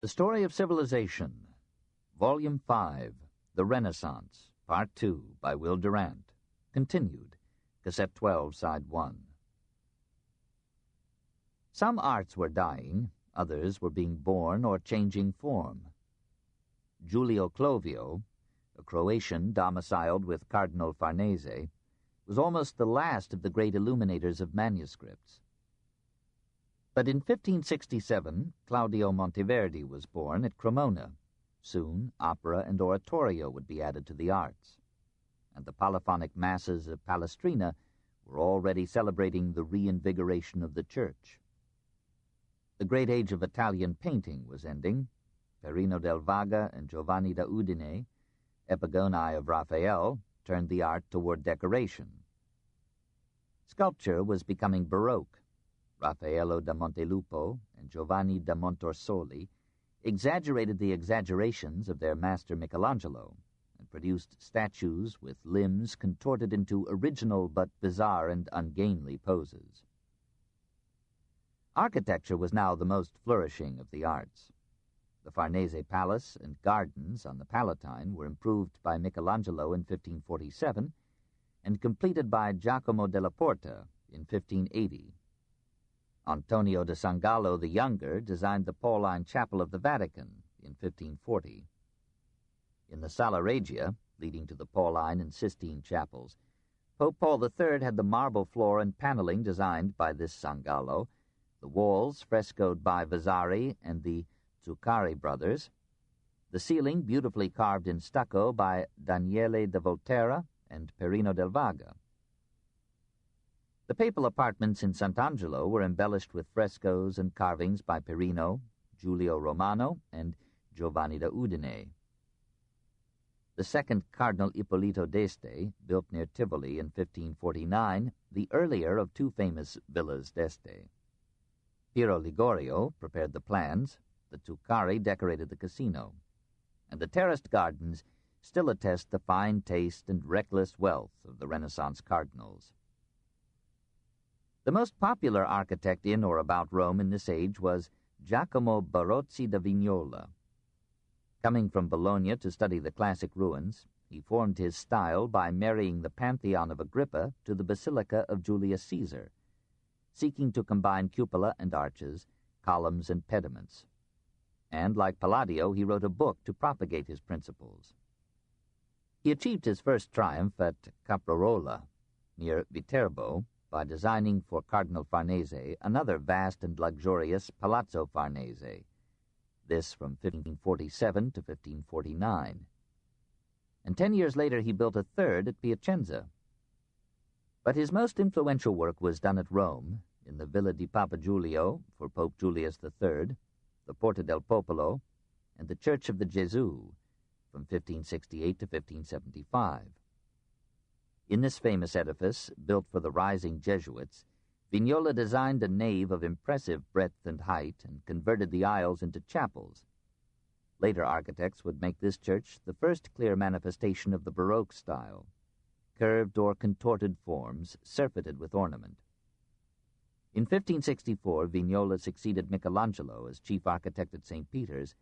The Story of Civilization, Volume 5, The Renaissance, Part 2, by Will Durant. Continued, Cassette 12, Side 1. Some arts were dying, others were being born or changing form. Giulio Clovio, a Croatian domiciled with Cardinal Farnese, was almost the last of the great illuminators of manuscripts. But in 1567, Claudio Monteverdi was born at Cremona. Soon, opera and oratorio would be added to the arts. And the polyphonic masses of Palestrina were already celebrating the reinvigoration of the church. The great age of Italian painting was ending. Perino del Vaga and Giovanni da Udine, epigonae of Raphael, turned the art toward decoration. Sculpture was becoming Baroque. Raffaello da Montelupo and Giovanni da Montorsoli exaggerated the exaggerations of their master Michelangelo and produced statues with limbs contorted into original but bizarre and ungainly poses. Architecture was now the most flourishing of the arts. The Farnese Palace and gardens on the Palatine were improved by Michelangelo in 1547 and completed by Giacomo della Porta in 1580. Antonio da Sangallo the Younger designed the Pauline Chapel of the Vatican in 1540. In the Sala Regia, leading to the Pauline and Sistine chapels, Pope Paul III had the marble floor and paneling designed by this Sangallo, the walls frescoed by Vasari and the Zuccari brothers, the ceiling beautifully carved in stucco by Daniele da Volterra and Perino del Vaga. The papal apartments in Sant'Angelo were embellished with frescoes and carvings by Perino, Giulio Romano, and Giovanni da Udine. The second Cardinal Ippolito d'Este, built near Tivoli in 1549, the earlier of two famous villas d'Este. Piero Ligorio prepared the plans, the Zuccari decorated the casino, and the terraced gardens still attest the fine taste and reckless wealth of the Renaissance cardinals. The most popular architect in or about Rome in this age was Giacomo Barozzi da Vignola. Coming from Bologna to study the classic ruins, he formed his style by marrying the Pantheon of Agrippa to the Basilica of Julius Caesar, seeking to combine cupola and arches, columns and pediments. And, like Palladio, he wrote a book to propagate his principles. He achieved his first triumph at Caprarola, near Viterbo, by designing for Cardinal Farnese another vast and luxurious Palazzo Farnese, this from 1547 to 1549. And 10 years later he built a third at Piacenza. But his most influential work was done at Rome, in the Villa di Papa Giulio for Pope Julius III, the Porta del Popolo, and the Church of the Gesù from 1568 to 1575. In this famous edifice, built for the rising Jesuits, Vignola designed a nave of impressive breadth and height and converted the aisles into chapels. Later architects would make this church the first clear manifestation of the Baroque style, curved or contorted forms surfeited with ornament. In 1564, Vignola succeeded Michelangelo as chief architect at St. Peter's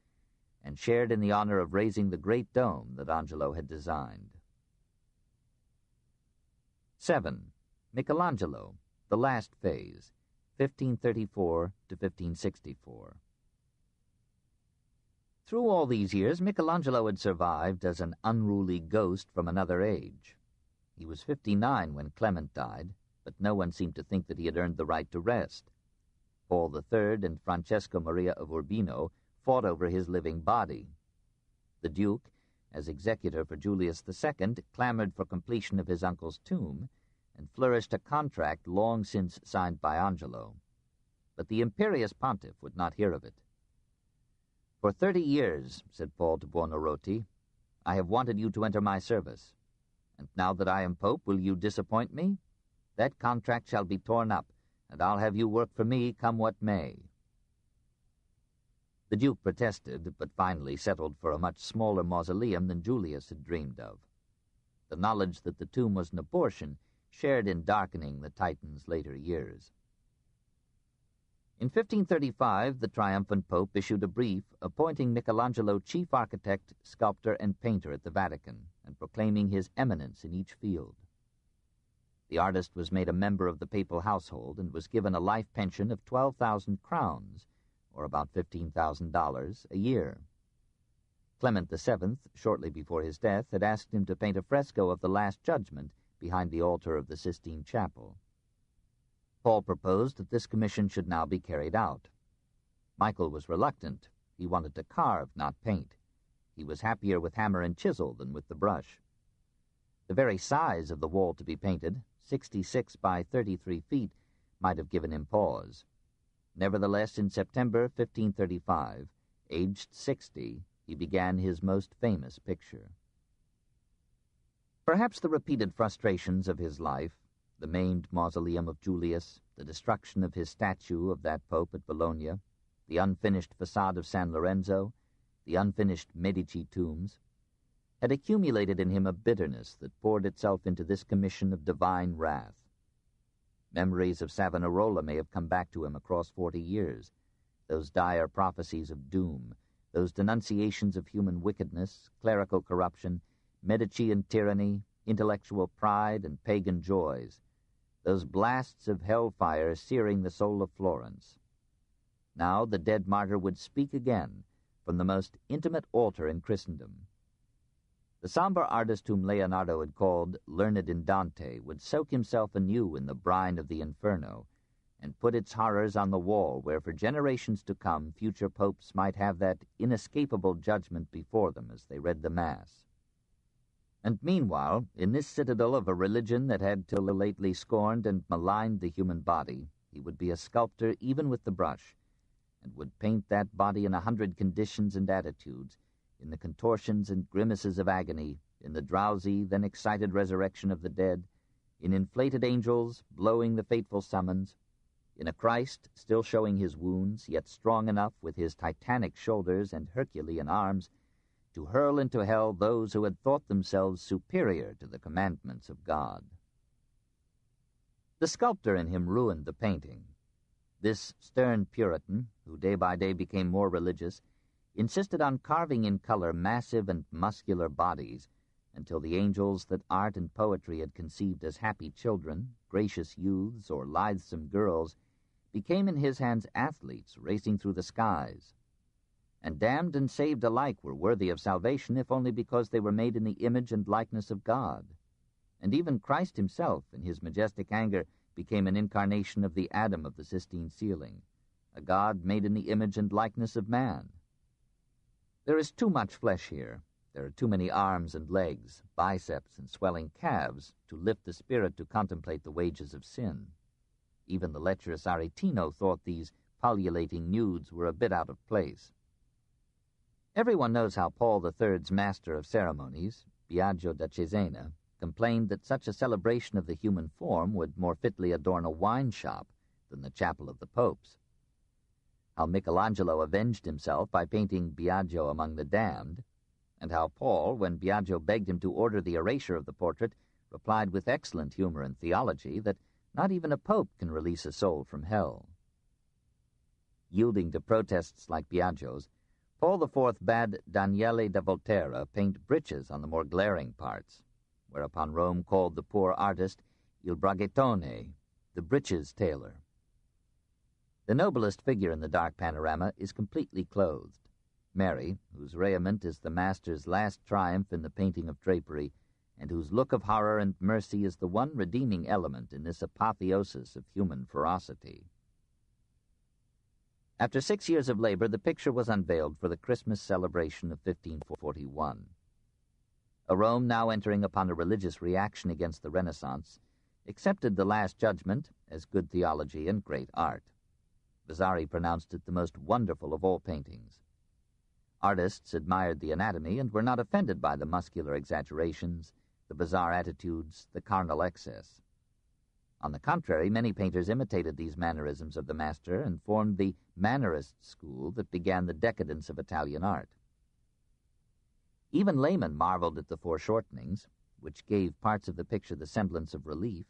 and shared in the honor of raising the great dome that Angelo had designed. 7. Michelangelo, the last phase, 1534 to 1564. Through all these years, Michelangelo had survived as an unruly ghost from another age. He was 59 when Clement died, but no one seemed to think that he had earned the right to rest. Paul III and Francesco Maria of Urbino fought over his living body. The Duke, as executor for Julius II, clamored for completion of his uncle's tomb and flourished a contract long since signed by Angelo. But the imperious pontiff would not hear of it. "For 30 years," said Paul to Buonarroti, "I have wanted you to enter my service. And now that I am pope, will you disappoint me? That contract shall be torn up, and I'll have you work for me come what may." The Duke protested, but finally settled for a much smaller mausoleum than Julius had dreamed of. The knowledge that the tomb was an abortion shared in darkening the Titan's later years. In 1535, the triumphant Pope issued a brief appointing Michelangelo chief architect, sculptor, and painter at the Vatican, and proclaiming his eminence in each field. The artist was made a member of the papal household and was given a life pension of 12,000 crowns, or about $15,000 a year. Clement VII, shortly before his death, had asked him to paint a fresco of the Last Judgement behind the altar of the Sistine Chapel. Paul proposed that this commission should now be carried out. Michael was reluctant. He wanted to carve, not paint. He was happier with hammer and chisel than with the brush. The very size of the wall to be painted, 66 by 33 feet, might have given him pause. Nevertheless, in September 1535, aged 60, he began his most famous picture. Perhaps the repeated frustrations of his life, the maimed mausoleum of Julius, the destruction of his statue of that pope at Bologna, the unfinished facade of San Lorenzo, the unfinished Medici tombs, had accumulated in him a bitterness that poured itself into this commission of divine wrath. Memories of Savonarola may have come back to him across 40 years, those dire prophecies of doom, those denunciations of human wickedness, clerical corruption, Medicean tyranny, intellectual pride, and pagan joys, those blasts of hellfire searing the soul of Florence. Now the dead martyr would speak again from the most intimate altar in Christendom. The somber artist whom Leonardo had called learned in Dante would soak himself anew in the brine of the Inferno and put its horrors on the wall where for generations to come future popes might have that inescapable judgment before them as they read the Mass. And meanwhile, in this citadel of a religion that had till lately scorned and maligned the human body, he would be a sculptor even with the brush, and would paint that body in 100 conditions and attitudes, in the contortions and grimaces of agony, in the drowsy, then excited resurrection of the dead, in inflated angels blowing the fateful summons, in a Christ still showing his wounds, yet strong enough with his titanic shoulders and Herculean arms to hurl into hell those who had thought themselves superior to the commandments of God. The sculptor in him ruined the painting. This stern Puritan, who day by day became more religious, insisted on carving in color massive and muscular bodies until the angels that art and poetry had conceived as happy children, gracious youths, or lithesome girls became in his hands athletes racing through the skies. And damned and saved alike were worthy of salvation if only because they were made in the image and likeness of God. And even Christ himself, in his majestic anger, became an incarnation of the Adam of the Sistine ceiling, a God made in the image and likeness of man. There is too much flesh here. There are too many arms and legs, biceps and swelling calves to lift the spirit to contemplate the wages of sin. Even the lecherous Aretino thought these pullulating nudes were a bit out of place. Everyone knows how Paul III's master of ceremonies, Biagio da Cesena, complained that such a celebration of the human form would more fitly adorn a wine shop than the chapel of the popes. How Michelangelo avenged himself by painting Biagio among the damned, and how Paul, when Biagio begged him to order the erasure of the portrait, replied with excellent humor and theology that not even a pope can release a soul from hell. Yielding to protests like Biagio's, Paul IV bade Daniele da Volterra paint breeches on the more glaring parts, whereupon Rome called the poor artist Il Braghettone, the breeches tailor. The noblest figure in the dark panorama is completely clothed. Mary, whose raiment is the master's last triumph in the painting of drapery, and whose look of horror and mercy is the one redeeming element in this apotheosis of human ferocity. After 6 years of labor, the picture was unveiled for the Christmas celebration of 1541. A Rome now entering upon a religious reaction against the Renaissance accepted the Last Judgement as good theology and great art. Vasari pronounced it the most wonderful of all paintings. Artists admired the anatomy and were not offended by the muscular exaggerations, the bizarre attitudes, the carnal excess. On the contrary, many painters imitated these mannerisms of the master and formed the Mannerist school that began the decadence of Italian art. Even laymen marveled at the foreshortenings, which gave parts of the picture the semblance of relief,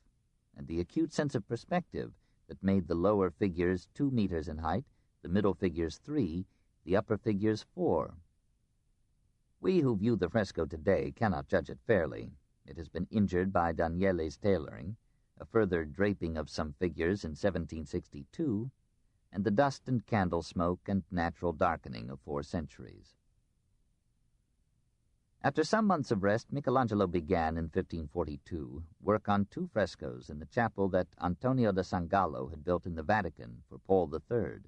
and the acute sense of perspective that made the lower figures 2 meters in height, the middle figures 3, the upper figures 4. We who view the fresco today cannot judge it fairly. It has been injured by Daniele's tailoring, a further draping of some figures in 1762, and the dust and candle smoke and natural darkening of 4 centuries. After some months of rest, Michelangelo began in 1542 work on 2 frescoes in the chapel that Antonio da San Gallo had built in the Vatican for Paul III.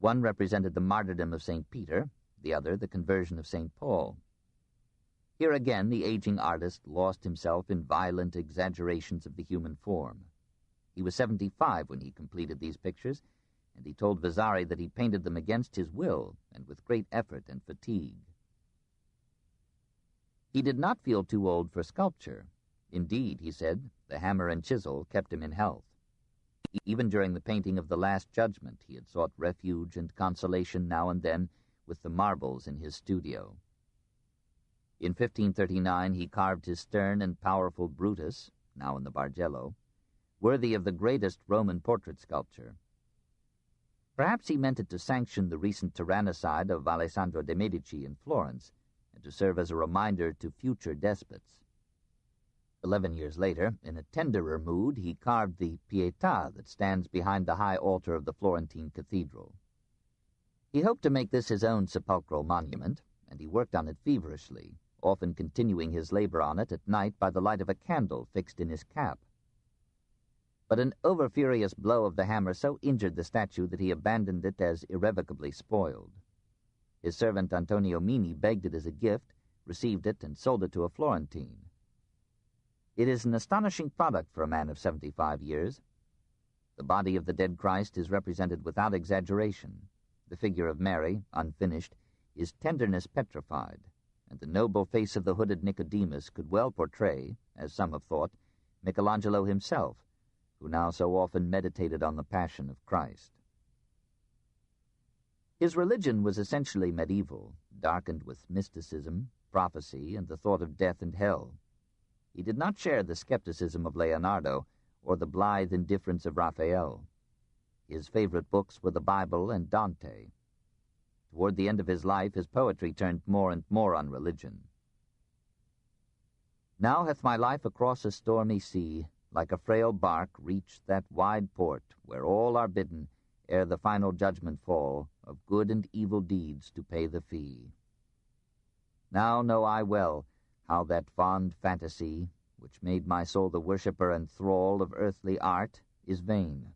One represented the martyrdom of St. Peter, the other the conversion of St. Paul. Here again the aging artist lost himself in violent exaggerations of the human form. He was 75 when he completed these pictures, and he told Vasari that he painted them against his will and with great effort and fatigue. He did not feel too old for sculpture. Indeed, he said, the hammer and chisel kept him in health. Even during the painting of the Last Judgement, he had sought refuge and consolation now and then with the marbles in his studio. In 1539 he carved his stern and powerful Brutus, now in the Bargello, worthy of the greatest Roman portrait sculpture. Perhaps he meant it to sanction the recent tyrannicide of Alessandro de' Medici in Florence, and to serve as a reminder to future despots. 11 years later, in a tenderer mood, he carved the Pietà that stands behind the high altar of the Florentine cathedral. He hoped to make this his own sepulchral monument, and he worked on it feverishly, often continuing his labor on it at night by the light of a candle fixed in his cap. But an over-furious blow of the hammer so injured the statue that he abandoned it as irrevocably spoiled. His servant Antonio Mini begged it as a gift, received it, and sold it to a Florentine. It is an astonishing product for a man of 75 years. The body of the dead Christ is represented without exaggeration. The figure of Mary, unfinished, is tenderness petrified, and the noble face of the hooded Nicodemus could well portray, as some have thought, Michelangelo himself, who now so often meditated on the passion of Christ. His religion was essentially medieval, darkened with mysticism, prophecy, and the thought of death and hell. He did not share the skepticism of Leonardo or the blithe indifference of Raphael. His favorite books were the Bible and Dante. Toward the end of his life, his poetry turned more and more on religion. Now hath my life across a stormy sea, like a frail bark, reached that wide port where all are bidden, ere the final judgment fall, of good and evil deeds to pay the fee. Now know I well how that fond fantasy, which made my soul the worshipper and thrall of earthly art, is vain.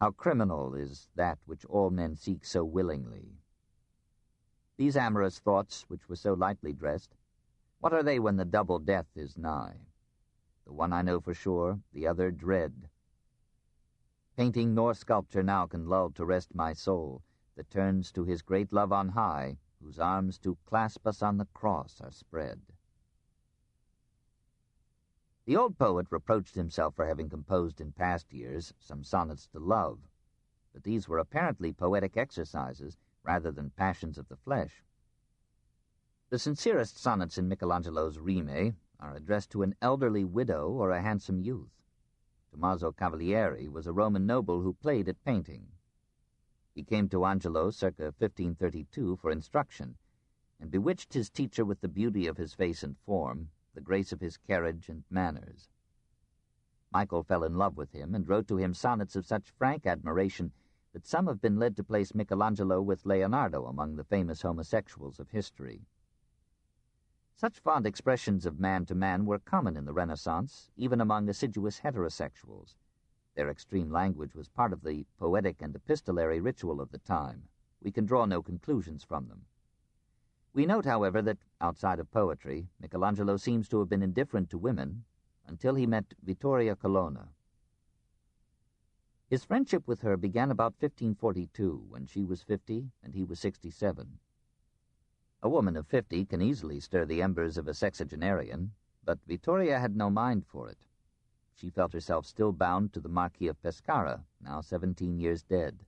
How criminal is that which all men seek so willingly. These amorous thoughts, which were so lightly dressed, what are they when the double death is nigh? The one I know for sure, the other dread. Painting nor sculpture now can lull to rest my soul, that turns to his great love on high, whose arms to clasp us on the cross are spread. The old poet reproached himself for having composed in past years some sonnets to love, but these were apparently poetic exercises rather than passions of the flesh. The sincerest sonnets in Michelangelo's Rime are addressed to an elderly widow or a handsome youth. Tommaso Cavalieri was a Roman noble who played at painting. He came to Angelo circa 1532 for instruction, and bewitched his teacher with the beauty of his face and form, the grace of his carriage and manners. Michael fell in love with him and wrote to him sonnets of such frank admiration that some have been led to place Michelangelo with Leonardo among the famous homosexuals of history. Such fond expressions of man to man were common in the Renaissance, even among assiduous heterosexuals. Their extreme language was part of the poetic and epistolary ritual of the time. We can draw no conclusions from them. We note, however, that, outside of poetry, Michelangelo seems to have been indifferent to women until he met Vittoria Colonna. His friendship with her began about 1542, when she was 50 and he was 67. A woman of 50 can easily stir the embers of a sexagenarian, but Vittoria had no mind for it. She felt herself still bound to the Marquis of Pescara, now 17 years dead.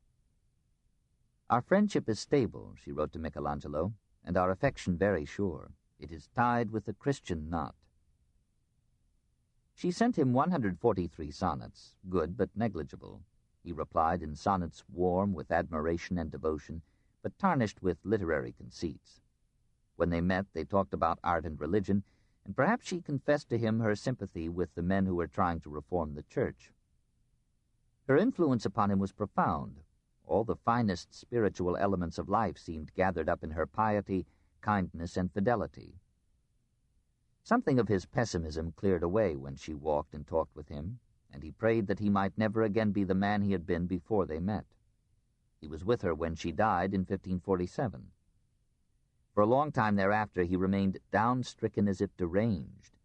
Our friendship is stable, she wrote to Michelangelo, and our affection very sure. It is tied with a Christian knot. She sent him 143 sonnets, good but negligible. He replied in sonnets warm with admiration and devotion, but tarnished with literary conceits. When they met, they talked about art and religion, and perhaps she confessed to him her sympathy with the men who were trying to reform the church. Her influence upon him was profound. All the finest spiritual elements of life seemed gathered up in her piety, kindness, and fidelity. Something of his pessimism cleared away when she walked and talked with him, and he prayed that he might never again be the man he had been before they met. He was with her when she died in 1547. For a long time thereafter he remained down-stricken as if deranged,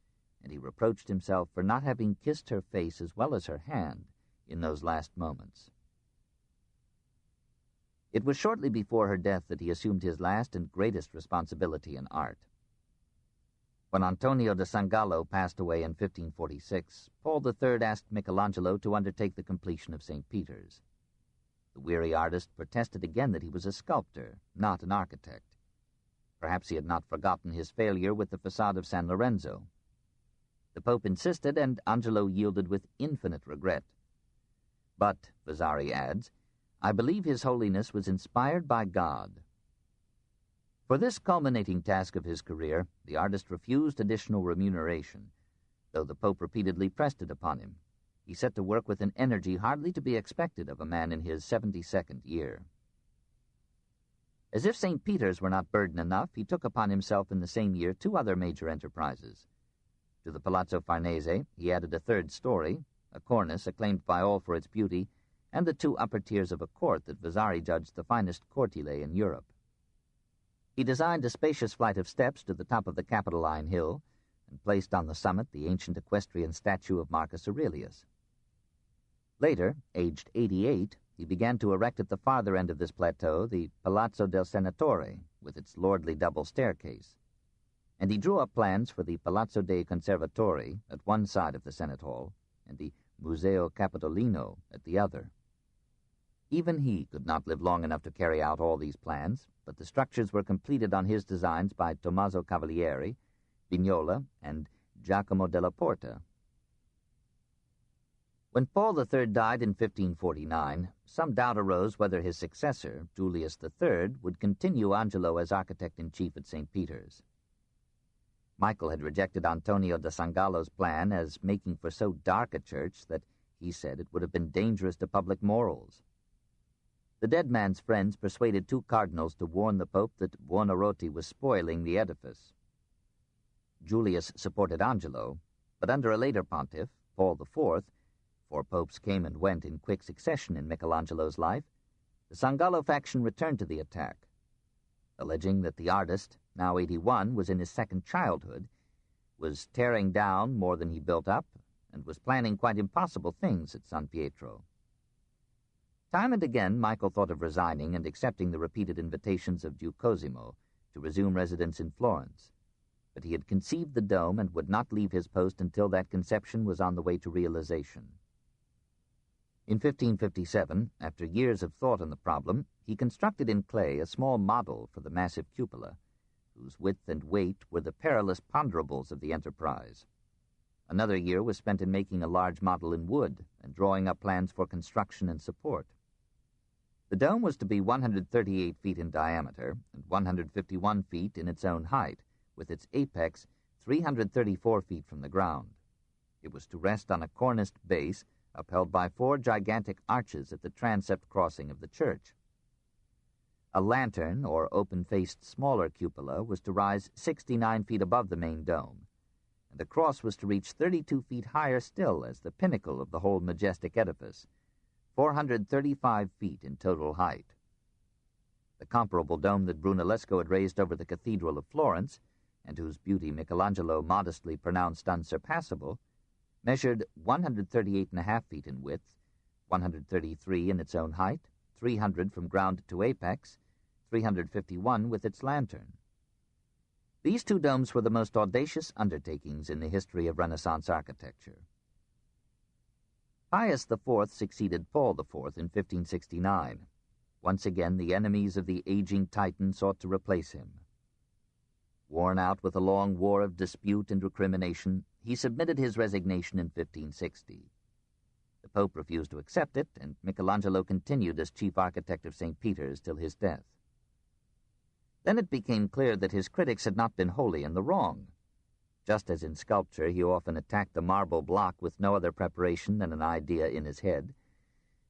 and he reproached himself for not having kissed her face as well as her hand in those last moments. It was shortly before her death that he assumed his last and greatest responsibility in art. When Antonio da Sangallo passed away in 1546, Paul III asked Michelangelo to undertake the completion of St. Peter's. The weary artist protested again that he was a sculptor, not an architect. Perhaps he had not forgotten his failure with the facade of San Lorenzo. The Pope insisted, and Angelo yielded with infinite regret. But, Vasari adds, I believe His Holiness was inspired by God. For this culminating task of his career, the artist refused additional remuneration, though the Pope repeatedly pressed it upon him. He set to work with an energy hardly to be expected of a man in his 72nd year. As if St. Peter's were not burden enough, he took upon himself in the same year 2 other major enterprises. To the Palazzo Farnese he added a 3rd story, a cornice acclaimed by all for its beauty, and the 2 upper tiers of a court that Vasari judged the finest cortile in Europe. He designed a spacious flight of steps to the top of the Capitoline Hill, and placed on the summit the ancient equestrian statue of Marcus Aurelius. Later, aged 88, he began to erect at the farther end of this plateau the Palazzo del Senatore, with its lordly double staircase, and he drew up plans for the Palazzo dei Conservatori at one side of the Senate Hall, and the Museo Capitolino at the other. Even he could not live long enough to carry out all these plans, but the structures were completed on his designs by Tommaso Cavalieri, Vignola, and Giacomo della Porta. When Paul III died in 1549, some doubt arose whether his successor, Julius III, would continue Angelo as architect-in-chief at St. Peter's. Michael had rejected Antonio da Sangallo's plan as making for so dark a church that, he said, it would have been dangerous to public morals. The dead man's friends persuaded 2 cardinals to warn the Pope that Buonarroti was spoiling the edifice. Julius supported Angelo, but under a later pontiff, Paul IV, for popes came and went in quick succession in Michelangelo's life, the Sangallo faction returned to the attack. Alleging that the artist, now 81, was in his 2nd childhood, was tearing down more than he built up, and was planning quite impossible things at San Pietro. Time and again Michael thought of resigning and accepting the repeated invitations of Duke Cosimo to resume residence in Florence, but he had conceived the dome and would not leave his post until that conception was on the way to realization. In 1557, after years of thought on the problem, he constructed in clay a small model for the massive cupola, whose width and weight were the perilous ponderables of the enterprise. Another year was spent in making a large model in wood and drawing up plans for construction and support. The dome was to be 138 feet in diameter and 151 feet in its own height, with its apex 334 feet from the ground. It was to rest on a corniced base upheld by 4 gigantic arches at the transept crossing of the church. A lantern, or open-faced smaller cupola, was to rise 69 feet above the main dome, and the cross was to reach 32 feet higher still as the pinnacle of the whole majestic edifice, 435 feet in total height. The comparable dome that Brunellesco had raised over the Cathedral of Florence, and whose beauty Michelangelo modestly pronounced unsurpassable, measured 138.5 feet in width, 133 in its own height, 300 from ground to apex, 351 with its lantern. These 2 domes were the most audacious undertakings in the history of Renaissance architecture. Pius IV succeeded Paul IV in 1569. Once again, the enemies of the aging Titan sought to replace him. Worn out with a long war of dispute and recrimination, he submitted his resignation in 1560. The Pope refused to accept it, and Michelangelo continued as chief architect of St. Peter's till his death. Then it became clear that his critics had not been wholly in the wrong. Just as in sculpture he often attacked the marble block with no other preparation than an idea in his head,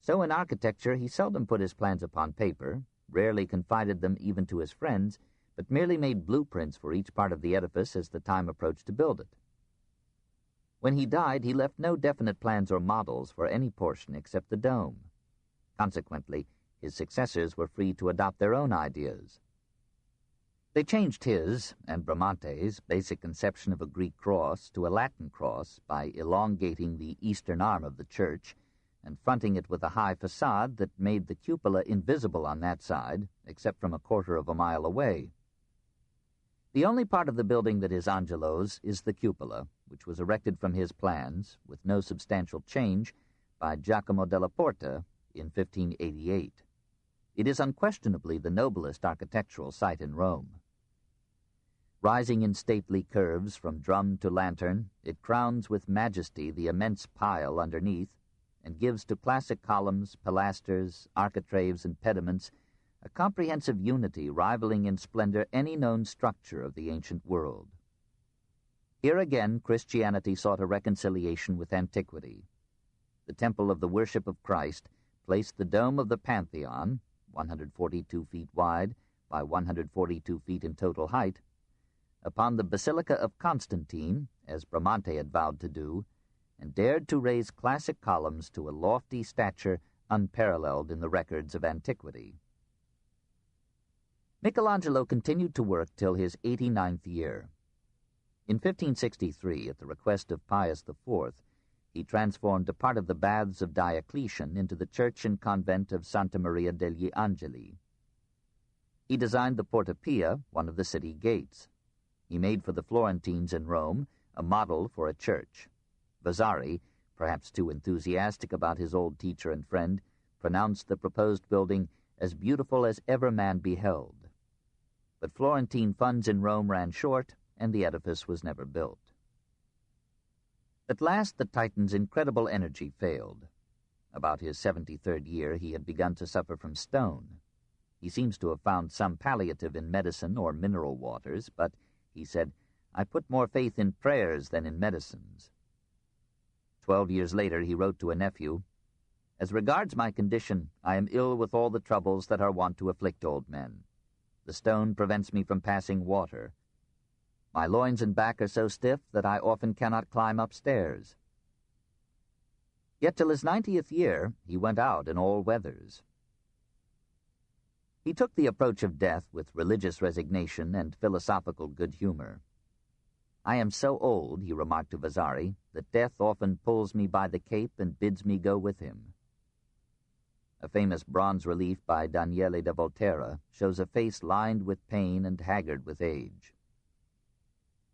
so in architecture he seldom put his plans upon paper, rarely confided them even to his friends, but merely made blueprints for each part of the edifice as the time approached to build it. When he died, he left no definite plans or models for any portion except the dome. Consequently, his successors were free to adopt their own ideas. They changed his, and Bramante's, basic conception of a Greek cross to a Latin cross by elongating the eastern arm of the church and fronting it with a high facade that made the cupola invisible on that side, except from a quarter of a mile away. The only part of the building that is Angelo's is the cupola, which was erected from his plans, with no substantial change, by Giacomo della Porta in 1588. It is unquestionably the noblest architectural site in Rome. Rising in stately curves from drum to lantern, it crowns with majesty the immense pile underneath, and gives to classic columns, pilasters, architraves, and pediments a comprehensive unity rivaling in splendor any known structure of the ancient world. Here again Christianity sought a reconciliation with antiquity. The temple of the worship of Christ placed the dome of the Pantheon, 142 feet wide by 142 feet in total height, upon the Basilica of Constantine, as Bramante had vowed to do, and dared to raise classic columns to a lofty stature unparalleled in the records of antiquity. Michelangelo continued to work till his 89th year. In 1563, at the request of Pius IV, he transformed a part of the baths of Diocletian into the church and convent of Santa Maria degli Angeli. He designed the Porta Pia, one of the city gates. He made for the Florentines in Rome a model for a church. Vasari, perhaps too enthusiastic about his old teacher and friend, pronounced the proposed building as beautiful as ever man beheld. But Florentine funds in Rome ran short, and the edifice was never built. At last the Titan's incredible energy failed. About his 73rd year he had begun to suffer from stone. He seems to have found some palliative in medicine or mineral waters, but, he said, "I put more faith in prayers than in medicines." 12 years later he wrote to a nephew, "As regards my condition, I am ill with all the troubles that are wont to afflict old men. The stone prevents me from passing water. My loins and back are so stiff that I often cannot climb upstairs." Yet till his 90th year he went out in all weathers. He took the approach of death with religious resignation and philosophical good humor. "I am so old," he remarked to Vasari, "that death often pulls me by the cape and bids me go with him." A famous bronze relief by Daniele da Volterra shows a face lined with pain and haggard with age.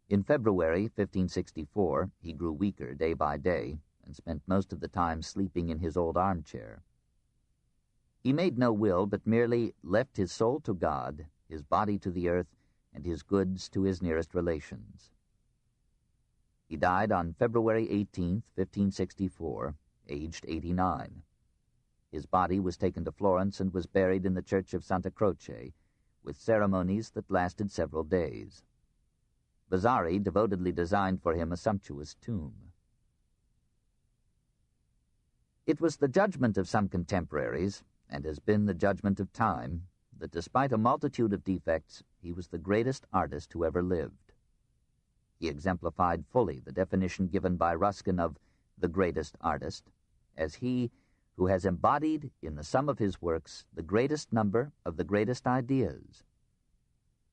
In February 1564 he grew weaker day by day and spent most of the time sleeping in his old armchair. He made no will, but merely left his soul to God, his body to the earth, and his goods to his nearest relations. He died on February 18, 1564, aged 89. His body was taken to Florence and was buried in the church of Santa Croce, with ceremonies that lasted several days. Vasari devotedly designed for him a sumptuous tomb. It was the judgment of some contemporaries, and has been the judgment of time, that despite a multitude of defects, he was the greatest artist who ever lived. He exemplified fully the definition given by Ruskin of the greatest artist, as he who has embodied in the sum of his works the greatest number of the greatest ideas.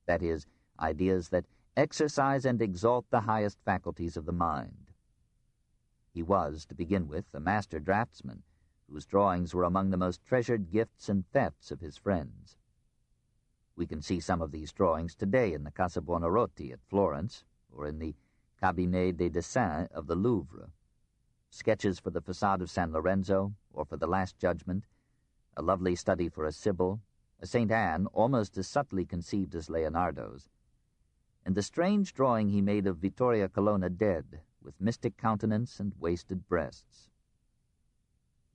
That is, ideas that exercise and exalt the highest faculties of the mind. He was, to begin with, a master draftsman, whose drawings were among the most treasured gifts and thefts of his friends. We can see some of these drawings today in the Casa Buonarroti at Florence, or in the Cabinet des Dessins of the Louvre. Sketches for the facade of San Lorenzo, or for the Last Judgement, a lovely study for a Sibyl, a St. Anne almost as subtly conceived as Leonardo's, and the strange drawing he made of Vittoria Colonna dead, with mystic countenance and wasted breasts.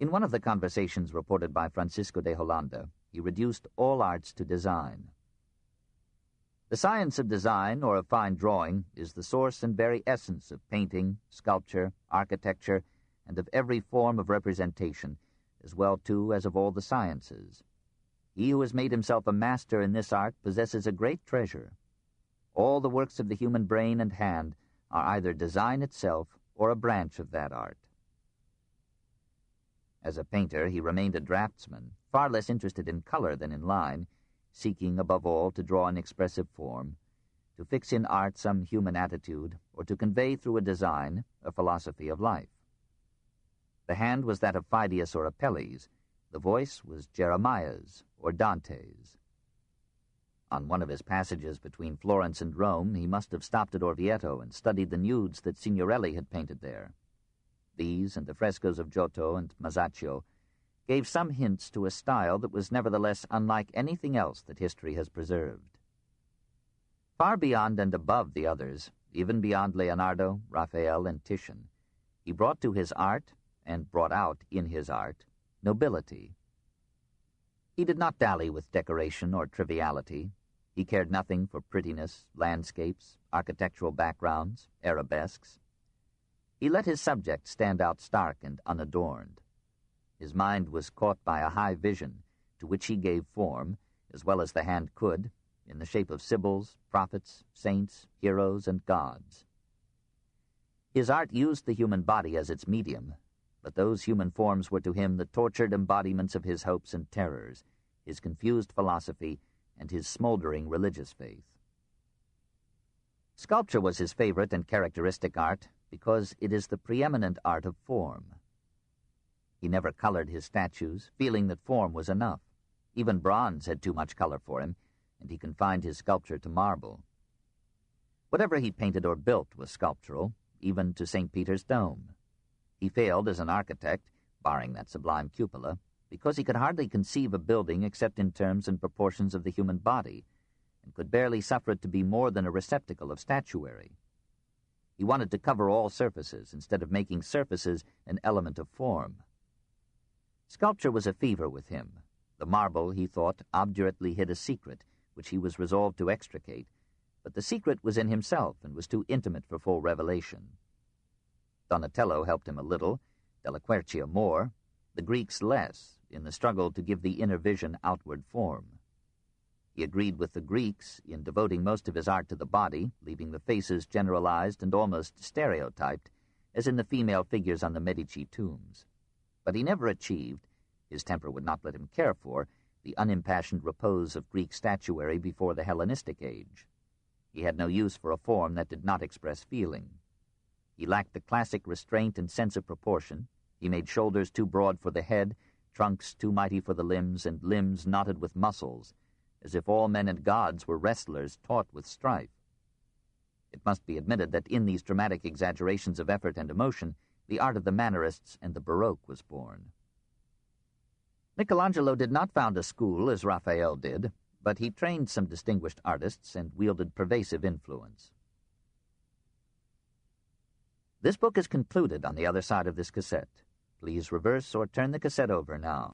In one of the conversations reported by Francisco de Holanda, he reduced all arts to design. The science of design or of fine drawing is the source and very essence of painting, sculpture, architecture, and of every form of representation, as well, too, as of all the sciences. He who has made himself a master in this art possesses a great treasure. All the works of the human brain and hand are either design itself or a branch of that art. As a painter, he remained a draftsman, far less interested in color than in line, seeking, above all, to draw an expressive form, to fix in art some human attitude, or to convey through a design a philosophy of life. The hand was that of Phidias or Apelles, the voice was Jeremiah's or Dante's. On one of his passages between Florence and Rome, he must have stopped at Orvieto and studied the nudes that Signorelli had painted there. These, and the frescoes of Giotto and Masaccio, gave some hints to a style that was nevertheless unlike anything else that history has preserved. Far beyond and above the others, even beyond Leonardo, Raphael, and Titian, he brought to his art, and brought out in his art, nobility. He did not dally with decoration or triviality. He cared nothing for prettiness, landscapes, architectural backgrounds, arabesques. He let his subject stand out stark and unadorned. His mind was caught by a high vision, to which he gave form, as well as the hand could, in the shape of sibyls, prophets, saints, heroes, and gods. His art used the human body as its medium, but those human forms were to him the tortured embodiments of his hopes and terrors, his confused philosophy, and his smoldering religious faith. Sculpture was his favorite and characteristic art because it is the preeminent art of form. He never colored his statues, feeling that form was enough. Even bronze had too much color for him, and he confined his sculpture to marble. Whatever he painted or built was sculptural, even to St. Peter's dome. He failed as an architect, barring that sublime cupola, because he could hardly conceive a building except in terms and proportions of the human body, and could barely suffer it to be more than a receptacle of statuary. He wanted to cover all surfaces, instead of making surfaces an element of form. Sculpture was a fever with him. The marble, he thought, obdurately hid a secret, which he was resolved to extricate, but the secret was in himself and was too intimate for full revelation. Donatello helped him a little, Della Quercia more, the Greeks less, in the struggle to give the inner vision outward form. He agreed with the Greeks in devoting most of his art to the body, leaving the faces generalized and almost stereotyped, as in the female figures on the Medici tombs. But he never achieved, his temper would not let him care for, the unimpassioned repose of Greek statuary before the Hellenistic age. He had no use for a form that did not express feeling. He lacked the classic restraint and sense of proportion. He made shoulders too broad for the head, trunks too mighty for the limbs, and limbs knotted with muscles, as if all men and gods were wrestlers taut with strife. It must be admitted that in these dramatic exaggerations of effort and emotion, the art of the Mannerists and the Baroque was born. Michelangelo did not found a school as Raphael did, but he trained some distinguished artists and wielded pervasive influence. This book is concluded on the other side of this cassette. Please reverse or turn the cassette over now.